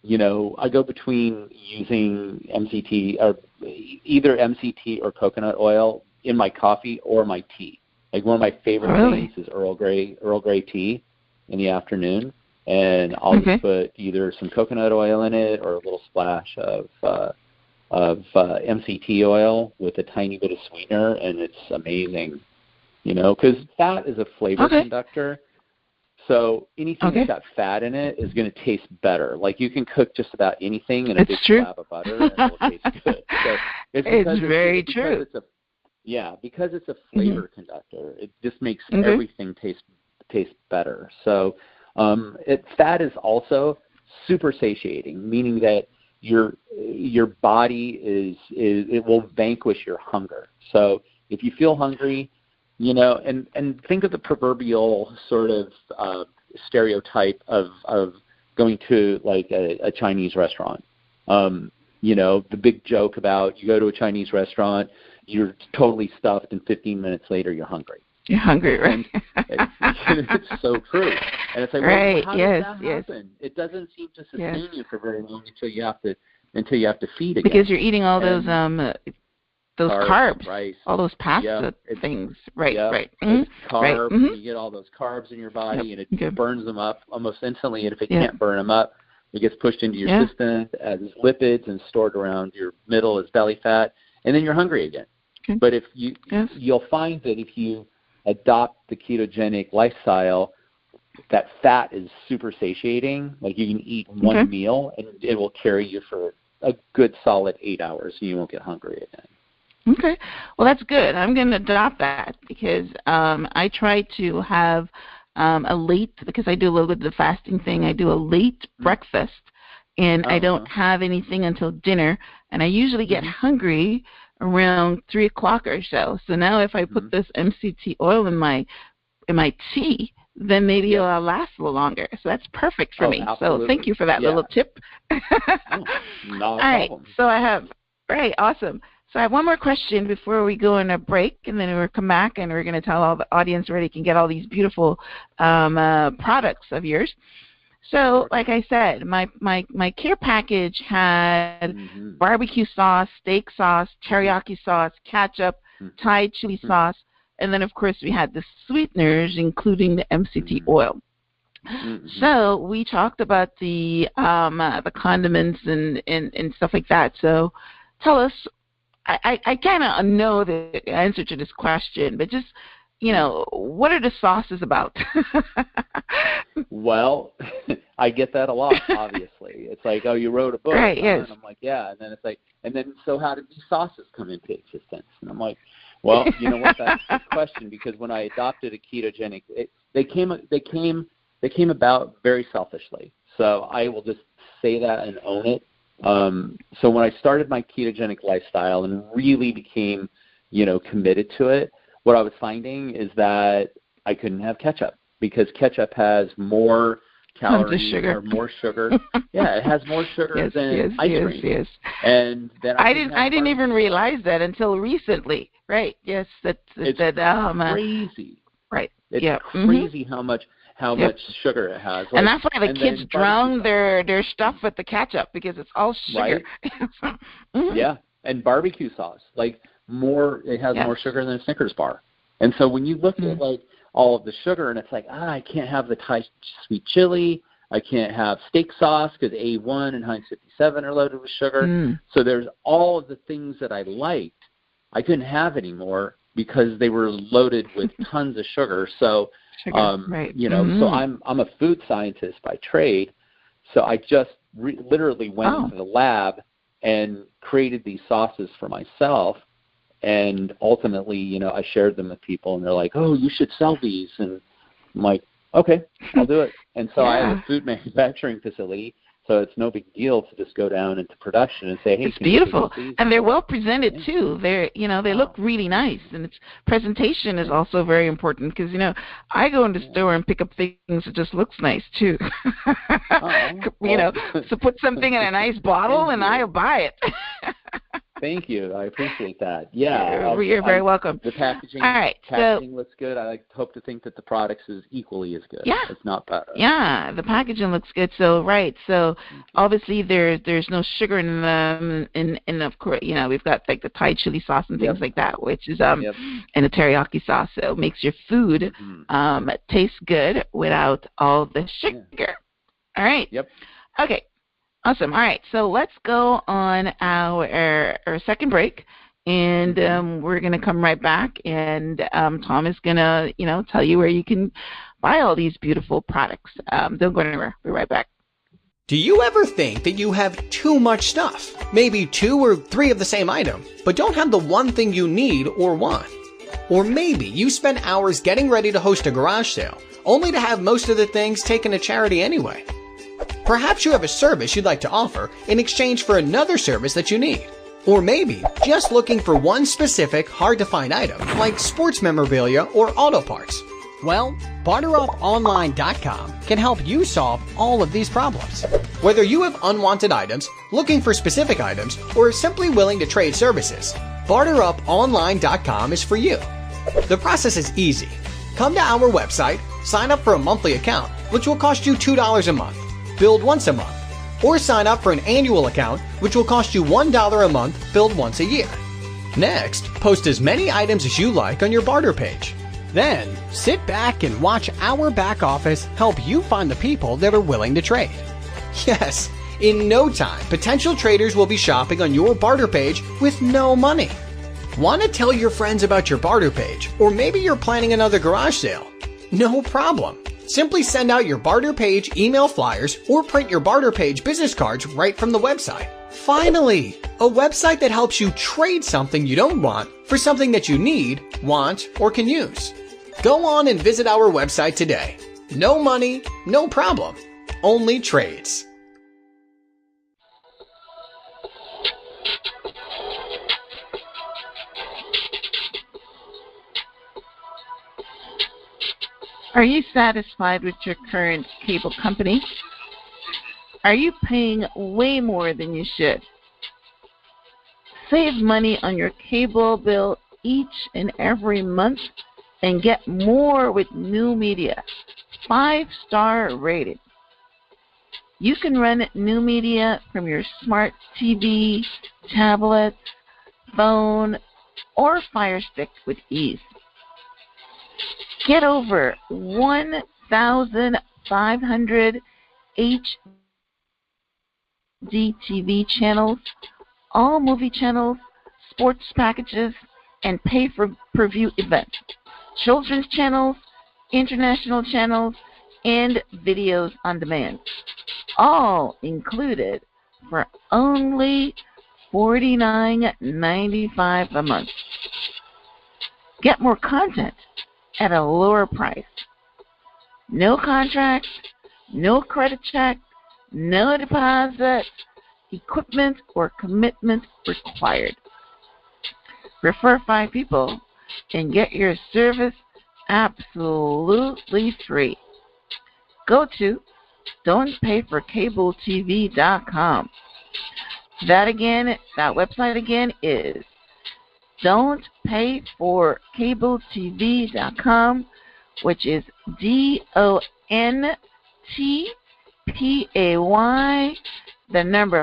[SPEAKER 2] using MCT or either MCT or coconut oil in my coffee or my tea. Like one of my favorite things is Earl Grey tea in the afternoon, and I'll just put either some coconut oil in it or a little splash of MCT oil with a tiny bit of sweetener, and it's amazing. Because fat is a flavor conductor. So anything that's got fat in it is going to taste better. Like you can cook just about anything in a big slab of butter and it'll taste good. So it's very true. Because it's a flavor conductor. It just makes everything taste better. So fat is also super satiating, meaning that your body it will vanquish your hunger. So if you feel hungry, and think of the proverbial sort of stereotype of going to like a Chinese restaurant. The big joke about you go to a Chinese restaurant, you're totally stuffed, and 15 minutes later you're hungry.
[SPEAKER 1] You're hungry, right?
[SPEAKER 2] It's so true. And it's like,
[SPEAKER 1] right,
[SPEAKER 2] how does that happen? It doesn't seem to sustain you for very long until you have to feed again.
[SPEAKER 1] Because you're eating all those carbs,
[SPEAKER 2] rice,
[SPEAKER 1] all those pasta things. Right.
[SPEAKER 2] Carb, you get all those carbs in your body, and it burns them up almost instantly. And if it can't burn them up, it gets pushed into your system as lipids and stored around your middle as belly fat, and then you're hungry again. But if you'll find that if you adopt the ketogenic lifestyle, that fat is super satiating. Like you can eat one meal, and it will carry you for a good solid 8 hours, so you won't get hungry again.
[SPEAKER 1] Okay. Well, that's good. I'm going to adopt that because I try to have because I do a little bit of the fasting thing. I do a late breakfast, and I don't have anything until dinner, and I usually get hungry around 3 o'clock or so. So now if I put this MCT oil in my tea, then maybe it'll last a little longer. So that's perfect for me.
[SPEAKER 2] Absolutely.
[SPEAKER 1] So thank you for that little tip.
[SPEAKER 2] Not a problem.
[SPEAKER 1] So I have, awesome. So I have one more question before we go on a break, and then we'll come back and we're going to tell all the audience where they can get all these beautiful products of yours. So, like I said, my care package had barbecue sauce, steak sauce, teriyaki sauce, ketchup, Thai chili sauce, and then, of course, we had the sweeteners, including the MCT oil. So we talked about the condiments and stuff like that. So tell us, I kind of know the answer to this question, but just, what are the sauces about?
[SPEAKER 2] Well, I get that a lot, obviously. It's like, oh, you wrote a book.
[SPEAKER 1] Right, yes.
[SPEAKER 2] And I'm like, yeah. And then it's like, so how did these sauces come into existence? And I'm like, well, you know what, that's a good question, because when I adopted a ketogenic, they came about very selfishly. So I will just say that and own it. So when I started my ketogenic lifestyle and really became, committed to it, what I was finding is that I couldn't have ketchup because ketchup has more calories or more sugar. Yeah, it has more sugar than ice cream. Yes. And then I didn't
[SPEAKER 1] even realize that until recently. Right. Yes.
[SPEAKER 2] It's crazy.
[SPEAKER 1] Right.
[SPEAKER 2] It's crazy how much sugar it has.
[SPEAKER 1] And that's why the kids drown their stuff with the ketchup, because it's all sugar.
[SPEAKER 2] Right. Yeah. And barbecue sauce, it has more sugar than a Snickers bar. And so when you look at like all of the sugar, and it's like, I can't have the Thai sweet chili, I can't have steak sauce because A1 and Heinz 57 are loaded with sugar. So there's all of the things that I liked I couldn't have anymore because they were loaded with tons of sugar. So, you know, so I'm a food scientist by trade. So I just literally went into the lab and created these sauces for myself. And ultimately, you know, I shared them with people, and they're like, oh, you should sell these. And I'm like, okay, I'll do it. And so I have a food manufacturing facility, so it's no big deal to just go down into production and say, hey,
[SPEAKER 1] it's beautiful. And they're well presented, too. They're, you know, they look really nice. And its presentation is also very important because, you know, I go in the store and pick up things that just looks nice, too. You know, so put something in a nice bottle, and I'll buy it.
[SPEAKER 2] Thank you. I appreciate that. Yeah.
[SPEAKER 1] You're very welcome.
[SPEAKER 2] The packaging, looks good. I hope to think that the products is equally as good.
[SPEAKER 1] Yeah.
[SPEAKER 2] It's not better.
[SPEAKER 1] Yeah, the packaging looks good. So, So obviously there's no sugar in them. And of course, you know, we've got like the Thai chili sauce and things like that, which is and a teriyaki sauce. So it makes your food taste good without all the sugar. Yeah. All right.
[SPEAKER 2] Yep.
[SPEAKER 1] Okay. Awesome. All right, so let's go on our second break, and we're going to come right back, and Thom is going to, you know, tell you where you can buy all these beautiful products. Don't go anywhere. We'll be right back.
[SPEAKER 3] Do you ever think that you have too much stuff? Maybe 2 or 3 of the same item, but don't have the one thing you need or want? Or maybe you spend hours getting ready to host a garage sale, only to have most of the things taken to charity anyway. Perhaps you have a service you'd like to offer in exchange for another service that you need. Or maybe just looking for one specific hard-to-find item like sports memorabilia or auto parts. Well, BarterUpOnline.com can help you solve all of these problems. Whether you have unwanted items, looking for specific items, or simply willing to trade services, BarterUpOnline.com is for you. The process is easy. Come to our website, sign up for a monthly account, which will cost you $2 a month. Billed once a month, or sign up for an annual account, which will cost you $1 a month, billed once a year. Next, post as many items as you like on your barter page. Then, sit back and watch our back office help you find the people that are willing to trade. Yes, in no time, potential traders will be shopping on your barter page with no money. Want to tell your friends about your barter page, or maybe you're planning another garage sale? No problem. Simply send out your barter page email flyers or print your barter page business cards right from the website. Finally, a website that helps you trade something you don't want for something that you need, want, or can use. Go on and visit our website today. No money, no problem. Only trades.
[SPEAKER 1] Are you satisfied with your current cable company? Are you paying way more than you should? Save money on your cable bill each and every month and get more with New Media, 5-star rated. You can run New Media from your smart TV, tablet, phone, or Fire Stick with ease. Get over 1,500 HD TV channels, all movie channels, sports packages, and pay-per-view events, children's channels, international channels, and videos on demand, all included for only $49.95 a month. Get more content at a lower price. No contract, no credit check, no deposit, equipment, or commitment required. Refer 5 people and get your service absolutely free. Go to don'tpayforcabletv.com. That website again is don'tpayforcabletv.com, which is DONTPAY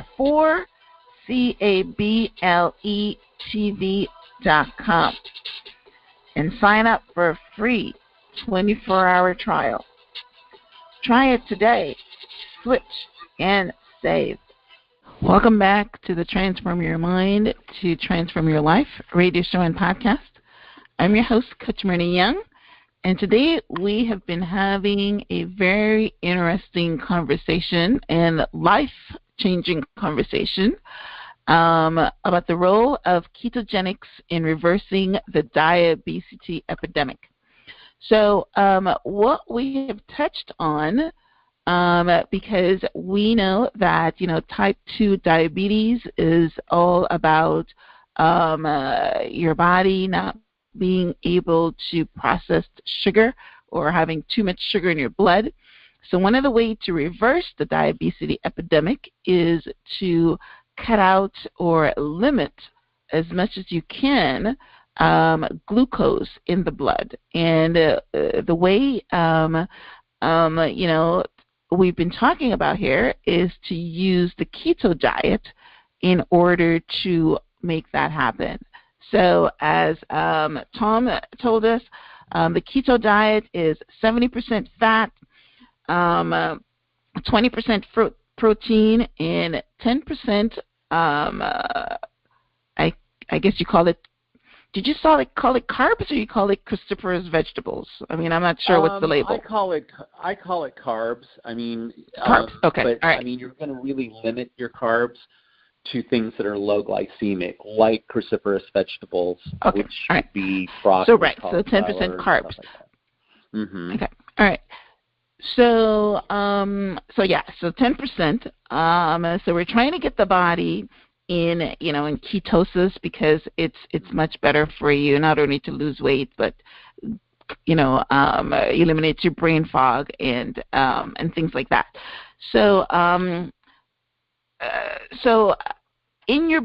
[SPEAKER 1] 4CABLETV.com. and sign up for a free 24-hour trial. Try it today. Switch and save. Welcome back to the Transform Your Mind to Transform Your Life radio show and podcast. I'm your host, Coach Myrna Young, and today we have been having a very interesting conversation and life-changing conversation about the role of ketogenics in reversing the diabetes epidemic. So what we have touched on, because we know that, type 2 diabetes is all about your body not being able to process sugar or having too much sugar in your blood. So one of the ways to reverse the diabetes epidemic is to cut out or limit as much as you can glucose in the blood. And the way we've been talking about here is to use the keto diet in order to make that happen. So as Thom told us, the keto diet is 70% fat, 20% protein, and 10%, I guess you call it, did you call it carbs, or you call it cruciferous vegetables? I mean, I'm not sure what's the label.
[SPEAKER 2] I call it carbs. I mean,
[SPEAKER 1] carbs. Okay.
[SPEAKER 2] But,
[SPEAKER 1] all right.
[SPEAKER 2] I mean, you're going to really limit your carbs to things that are low glycemic, like cruciferous vegetables, which would be broccoli.
[SPEAKER 1] So right, so 10% carbs.
[SPEAKER 2] Like mm-hmm.
[SPEAKER 1] Okay. All right. So so 10%. So we're trying to get the body in ketosis, because it's much better for you not only to lose weight, but eliminates your brain fog and things like that. So in your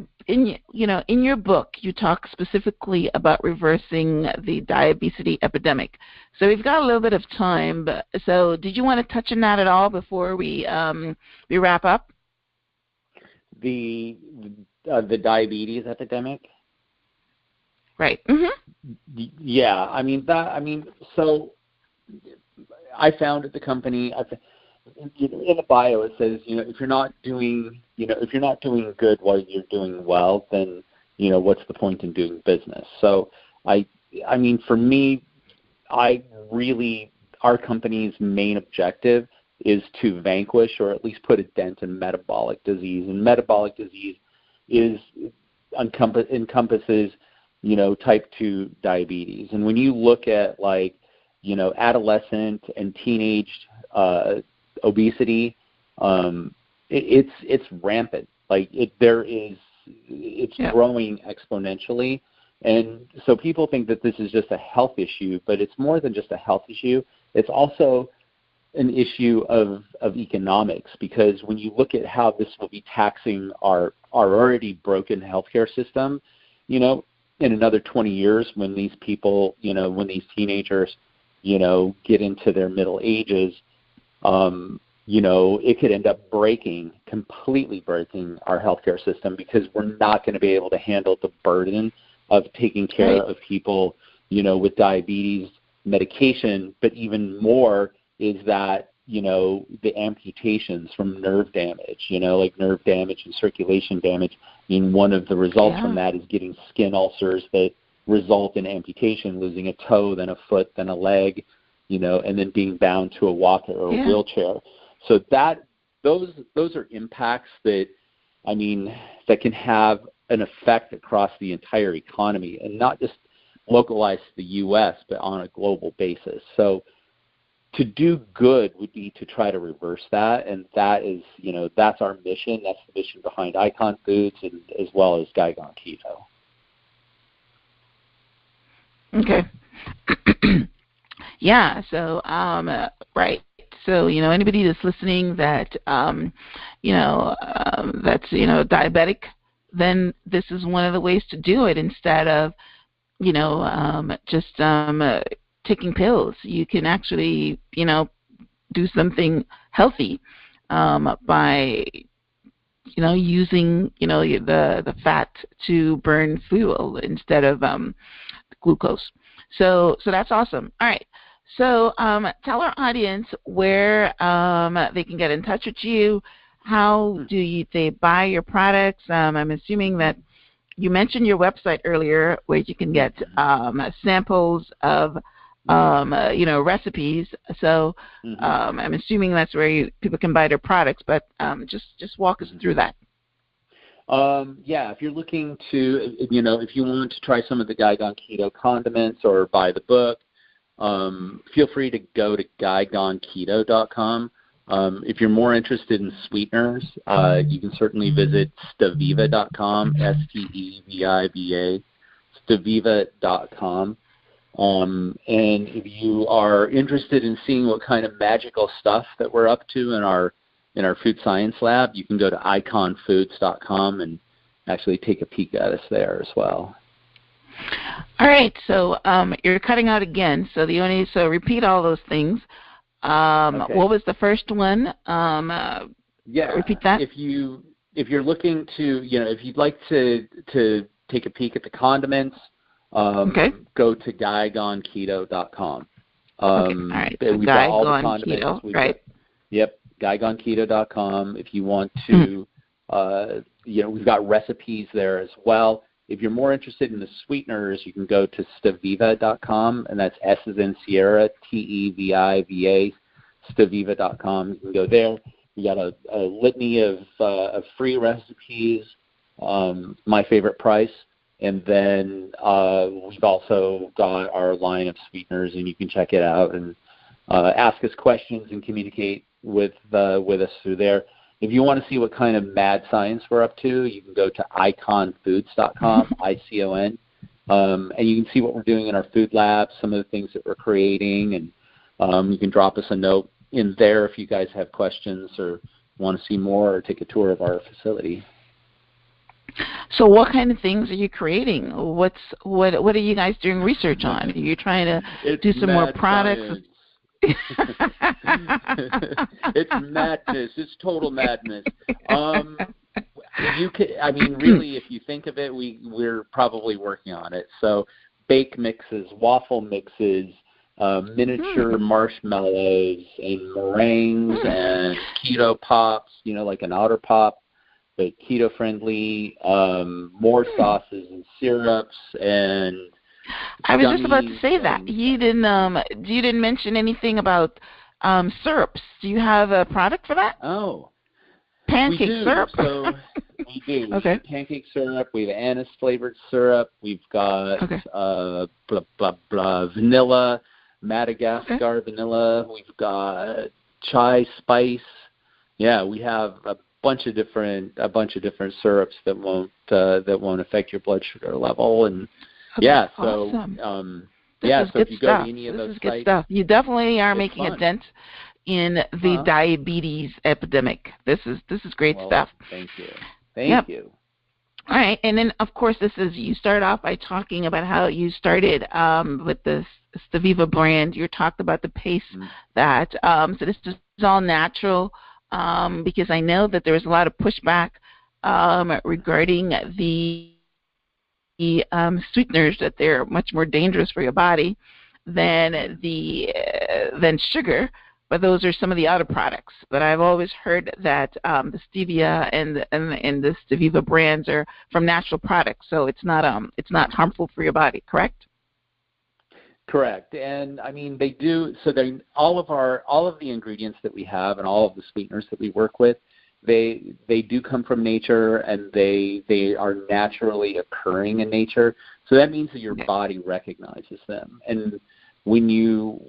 [SPEAKER 1] book, you talk specifically about reversing the diabetes epidemic. So we've got a little bit of time. So did you want to touch on that at all before we wrap up?
[SPEAKER 2] The diabetes epidemic.
[SPEAKER 1] Right. Mm-hmm.
[SPEAKER 2] Yeah. So I founded the company. In the bio it says, if you're not doing good while you're doing well, then what's the point in doing business? So for me, our company's main objective is to vanquish, or at least put a dent in, metabolic disease. And metabolic disease encompasses type 2 diabetes. And when you look at adolescent and teenage obesity, it's rampant. It's growing exponentially. And so people think that this is just a health issue, but it's more than just a health issue. It's also an issue of economics, because when you look at how this will be taxing our already broken healthcare system, in another 20 years, when these people, when these teenagers, get into their middle ages, it could end up completely breaking our healthcare system, because we're not going to be able to handle the burden of taking care of people, with diabetes medication. But even more is that, the amputations from nerve damage, like nerve damage and circulation damage. One of the results from that is getting skin ulcers that result in amputation, losing a toe, then a foot, then a leg, and then being bound to a walker or a wheelchair. So those are impacts that can have an effect across the entire economy, and not just localized to the U.S., but on a global basis. So to do good would be to try to reverse that, and that is, that's our mission. That's the mission behind Icon Foods, and as well as Gaigon Keto.
[SPEAKER 1] Okay. Yeah. So right. So anybody that's listening that that's diabetic, then this is one of the ways to do it, instead of just taking pills. You can actually do something healthy by using the fat to burn fuel instead of glucose. So that's awesome. All right. So tell our audience where they can get in touch with you. How do they buy your products? I'm assuming that you mentioned your website earlier, where you can get samples of recipes. So I'm assuming that's where people can buy their products. But just walk us through that.
[SPEAKER 2] If you're looking to, if you want to try some of the Guide Keto condiments or buy the book, feel free to go to guidegoneketo.com. If you're more interested in sweeteners, you can certainly visit steviva.com, Steviva, steviva.com. And if you are interested in seeing what kind of magical stuff that we're up to in our food science lab, you can go to iconfoods.com and actually take a peek at us there as well.
[SPEAKER 1] All right, so you're cutting out again. So repeat all those things. Okay. What was the first one? Repeat that.
[SPEAKER 2] If you're looking to, if you'd like to take a peek at the condiments, go to guidegoneketo.com.
[SPEAKER 1] All right. So
[SPEAKER 2] we've got all the condiments.
[SPEAKER 1] Keto, right?
[SPEAKER 2] Yep, guidegoneketo.com. If you want to, we've got recipes there as well. If you're more interested in the sweeteners, you can go to steviva.com, and that's S as in Sierra, Teviva, steviva.com. You can go there. We got a litany of free recipes, my favorite price, and then we've also got our line of sweeteners, and you can check it out and ask us questions and communicate with us through there. If you want to see what kind of mad science we're up to, you can go to iconfoods.com, ICON, and you can see what we're doing in our food lab, some of the things that we're creating, and you can drop us a note in there if you guys have questions or want to see more or take a tour of our facility.
[SPEAKER 1] So what kind of things are you creating? What are you guys doing research on? Are you trying to do some more products?
[SPEAKER 2] Science. It's madness. It's total madness. Really, if you think of it, we're probably working on it. So, bake mixes, waffle mixes, miniature marshmallows, and meringues, and keto pops. Like an Otter Pop, but keto friendly. More sauces and syrups and.
[SPEAKER 1] I was just about to say that. You didn't mention anything about syrups. Do you have a product for that?
[SPEAKER 2] Oh.
[SPEAKER 1] Pancake syrup?
[SPEAKER 2] So we do.
[SPEAKER 1] Okay.
[SPEAKER 2] We have pancake syrup. We have anise flavored syrup. We've got vanilla, Madagascar vanilla. We've got chai spice. Yeah, we have a bunch of different syrups that won't affect your blood sugar level. And yeah, so
[SPEAKER 1] awesome.
[SPEAKER 2] So if you go to any of those sites,
[SPEAKER 1] good stuff. You definitely are making a dent in the diabetes epidemic. This is great stuff.
[SPEAKER 2] Thank you. Thank you.
[SPEAKER 1] All right, and then of course you start off by talking about how you started with the Steviva brand. You talked about the pace that so this is all natural because I know that there was a lot of pushback regarding the sweeteners, that they're much more dangerous for your body than sugar, but those are some of the other products. But I've always heard that the stevia and the Steviva brands are from natural products, so it's not harmful for your body. Correct?
[SPEAKER 2] Correct, and I mean they do. So they all of the ingredients that we have and all of the sweeteners that we work with. They do come from nature, and they are naturally occurring in nature. So that means that your body recognizes them. And when you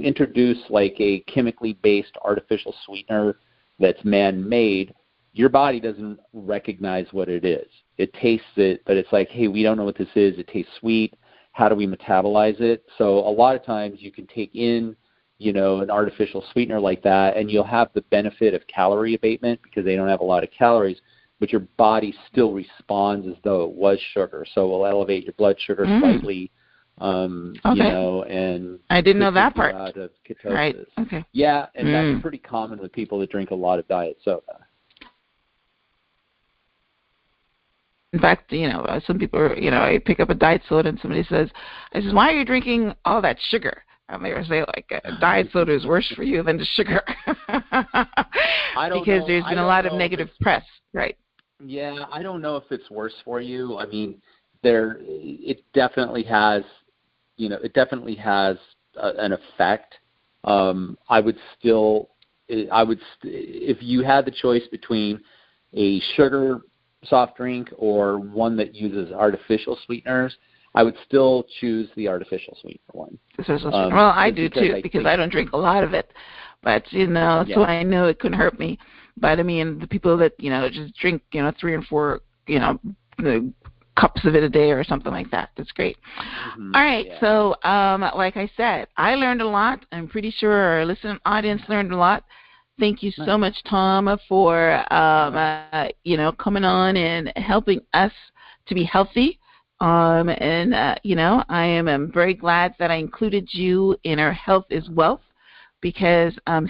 [SPEAKER 2] introduce like a chemically based artificial sweetener that's man-made, your body doesn't recognize what it is. It tastes it, but it's like, hey, we don't know what this is. It tastes sweet. How do we metabolize it? So a lot of times you can take in an artificial sweetener like that, and you'll have the benefit of calorie abatement because they don't have a lot of calories, but your body still responds as though it was sugar. So it will elevate your blood sugar slightly, and
[SPEAKER 1] I didn't know that part.
[SPEAKER 2] Out of ketosis.
[SPEAKER 1] Right. Okay.
[SPEAKER 2] Yeah, and that's pretty common with people that drink a lot of diet soda.
[SPEAKER 1] In fact, some people are, I pick up a diet soda and somebody says, why are you drinking all that sugar? And they say, like, diet soda is worse for you than the sugar. Because there's been a lot of negative press, right?
[SPEAKER 2] Yeah, I don't know if it's worse for you. I mean, it definitely has, an effect. If you had the choice between a sugar soft drink or one that uses artificial sweeteners, I would still choose the artificial sweetener one.
[SPEAKER 1] Well, I do too, because I don't drink a lot of it. But, so I know it couldn't hurt me. But, I mean, the people that, just drink, 3 and 4, cups of it a day or something like that. That's great. Mm-hmm. All right. Yeah. So, like I said, I learned a lot. I'm pretty sure our listening audience learned a lot. Thank you so much, Thom, for, coming on and helping us to be healthy. I am very glad that I included you in our Health is Wealth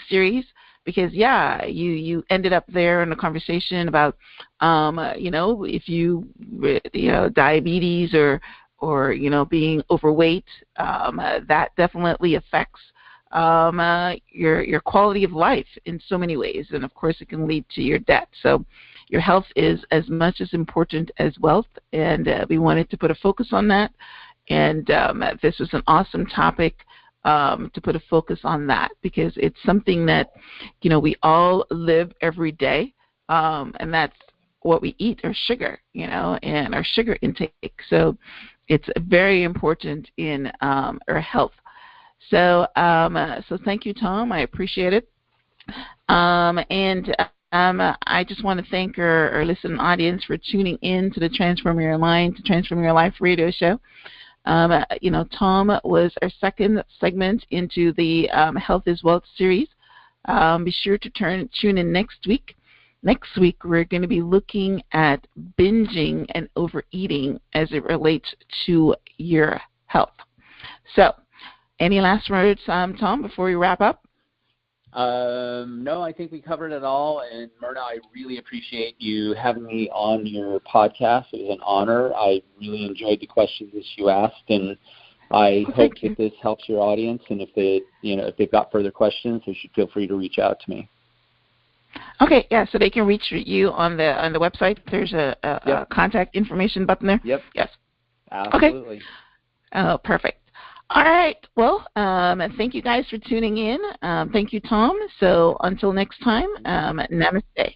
[SPEAKER 1] series. Because, you ended up there in a conversation about, if you diabetes or being overweight, that definitely affects your quality of life in so many ways. And, of course, it can lead to your debt. So your health is as much as important as wealth, and we wanted to put a focus on that. And this was an awesome topic to put a focus on that, because it's something that, we all live every day, and that's what we eat, our sugar, and our sugar intake. So it's very important in our health. So thank you, Thom. I appreciate it. I just want to thank our listening audience for tuning in to the Transform Your Mind to Transform Your Life radio show. Thom was our second segment into the Health is Wealth series. Be sure to tune in next week. Next week, we're going to be looking at binging and overeating as it relates to your health. So, any last words, Thom, before we wrap up?
[SPEAKER 2] No, I think we covered it all. And Myrna, I really appreciate you having me on your podcast. It was an honor. I really enjoyed the questions that you asked, and I hope that this helps your audience. And if they've got further questions, they should feel free to reach out to me.
[SPEAKER 1] Okay, yeah. So they can reach you on the website. There's a contact information button there.
[SPEAKER 2] Yep.
[SPEAKER 1] Yes.
[SPEAKER 2] Absolutely.
[SPEAKER 1] Okay. Oh, perfect. All right. Well, thank you guys for tuning in. Thank you, Thom. So until next time, namaste.